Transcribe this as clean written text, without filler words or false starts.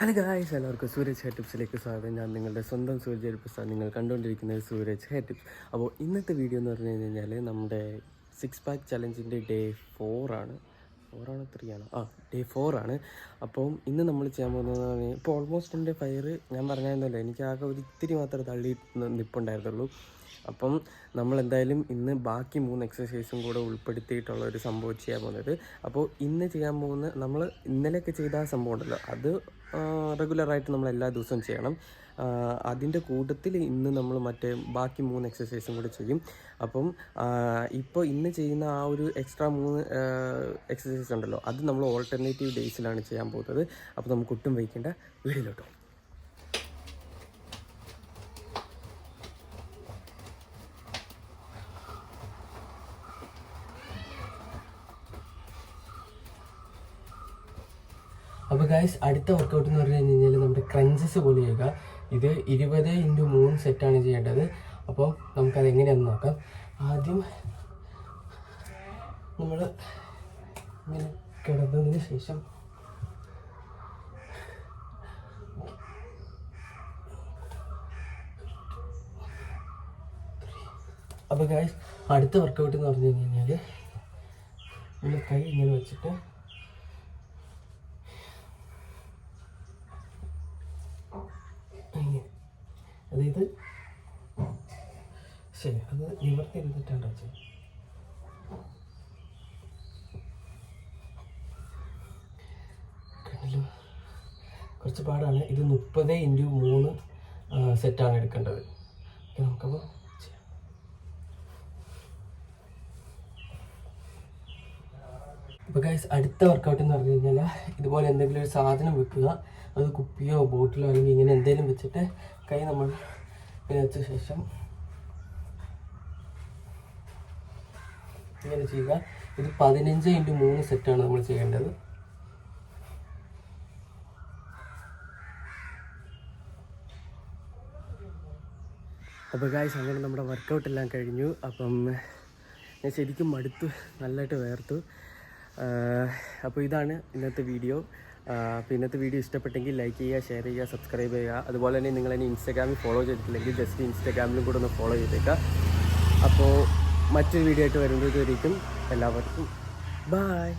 Hello guys, എല്ലാവർക്കും Sooraj hair ടിപ്സിലേക്ക് സ്വാഗതം. ഞാൻ നിങ്ങളുടെ സ്വന്തം സൂരജ് ഹെയർ ടിപ്സ്. നിങ്ങൾ കണ്ടുകൊണ്ടിരിക്കുന്നത് സൂരജ് ഹെയർ ടിപ്സ്. അപ്പോൾ ഇന്നത്തെ വീഡിയോ എന്ന് പറഞ്ഞു കഴിഞ്ഞാൽ നമ്മുടെ 6 പാക്ക് ചലഞ്ചിൻ്റെ ഡേ 4 ആണ്. 3 ആണ്. ഡേ 4 ആണ്. അപ്പം ഇന്ന് നമ്മൾ ചെയ്യാൻ പോകുന്നത് ഇപ്പോൾ ഓൾമോസ്റ്റ് എൻ്റെ ഫയർ ഞാൻ പറഞ്ഞായിരുന്നല്ലോ, എനിക്ക് ആകെ ഒരു ഇത്തിരി മാത്രമേ തള്ളി നിൽപ്പുണ്ടായിരുന്നുള്ളൂ. അപ്പം നമ്മൾ എന്തായാലും ഇന്ന് ബാക്കി 3 എക്സസൈസും കൂടെ ഉൾപ്പെടുത്തിയിട്ടുള്ള ഒരു സംഭവം ചെയ്യാൻ പോകുന്നത്. അപ്പോൾ ഇന്ന് ചെയ്യാൻ പോകുന്ന നമ്മൾ ഇന്നലെയൊക്കെ ചെയ്ത ആ സംഭവം ഉണ്ടല്ലോ, അത് റെഗുലറായിട്ട് നമ്മൾ എല്ലാ ദിവസവും ചെയ്യണം. അതിൻ്റെ കൂട്ടത്തിൽ ഇന്ന് നമ്മൾ മറ്റേ ബാക്കി 3 എക്സസൈസും കൂടെ ചെയ്യും. അപ്പം ഇപ്പോൾ ഇന്ന് ചെയ്യുന്ന ആ ഒരു എക്സ്ട്രാ 3 എക്സസൈസ് ഉണ്ടല്ലോ, അത് നമ്മൾ ഓൾട്ടർനേറ്റീവ് ഡേയ്സിലാണ് ചെയ്യാൻ പോകുന്നത്. അപ്പോൾ നമുക്ക് ഒട്ടും വൈക്കേണ്ട, വീഡിയോയിലോട്ടോ. അപ്പോൾ ഗൈസ്, അടുത്ത വർക്കൗട്ട് എന്ന് പറഞ്ഞു കഴിഞ്ഞാൽ നമ്മുടെ ക്രഞ്ചസ് പോലെ ചെയ്യുക. ഇത് 20x3 സെറ്റാണ് ചെയ്യേണ്ടത്. അപ്പോൾ നമുക്കത് എങ്ങനെയാണെന്ന് നോക്കാം. ആദ്യം നമ്മൾ ഇങ്ങനെ കിടന്നതിന് ശേഷം അപ്പോൾ ഗൈസ്, അടുത്ത വർക്കൗട്ട് എന്ന് പറഞ്ഞു കഴിഞ്ഞാൽ നമ്മൾ കൈ ഇങ്ങനെ വെച്ചിട്ട് അതായത് ശരി, അത് നിവർത്തി ഇരുന്നിട്ടാണ് വെച്ചത്. കണ്ടല്ലോ, കുറച്ച് പാടാണ്. ഇത് 30x3 സെറ്റാണ് എടുക്കേണ്ടത്. നമുക്കപ്പോൾ ചെയ്യാം. ഇപ്പോൾ ഗൈസ്, അടുത്ത വർക്കൗട്ട് എന്ന് പറഞ്ഞു കഴിഞ്ഞാൽ ഇതുപോലെ എന്തെങ്കിലും ഒരു സാധനം വെക്കുക. അത് കുപ്പിയോ ബോട്ടിലോ അല്ലെങ്കിൽ ഇങ്ങനെ എന്തെങ്കിലും വെച്ചിട്ട് കൈ നമ്മൾ ഇങ്ങനെ വെച്ച ശേഷം ഇങ്ങനെ ചെയ്യുക. ഇത് 15x3 സെറ്റാണ് നമ്മൾ ചെയ്യേണ്ടത്. അപ്പോൾ ഗായ്സ്, അങ്ങനെ നമ്മുടെ വർക്കൗട്ടെല്ലാം കഴിഞ്ഞു. അപ്പം ഞാൻ ശരിക്കും മടുത്തു, നല്ലതായിട്ട് വേർത്തു. അപ്പോൾ ഇതാണ് ഇന്നത്തെ വീഡിയോ. അപ്പോൾ ഇന്നത്തെ വീഡിയോ ഇഷ്ടപ്പെട്ടെങ്കിൽ ലൈക്ക് ചെയ്യുക, ഷെയർ ചെയ്യുക, സബ്സ്ക്രൈബ് ചെയ്യുക. അതുപോലെ തന്നെ നിങ്ങളെന്നെ ഇൻസ്റ്റാഗ്രാമിൽ ഫോളോ ചെയ്തിട്ടില്ലെങ്കിൽ ജസ്റ്റ് ഇൻസ്റ്റാഗ്രാമിലും കൂടെ ഒന്ന് ഫോളോ ചെയ്തേക്കുക. അപ്പോൾ മറ്റൊരു വീഡിയോ ആയിട്ട് വരുന്നതുവരേക്കും എല്ലാവർക്കും ബൈ.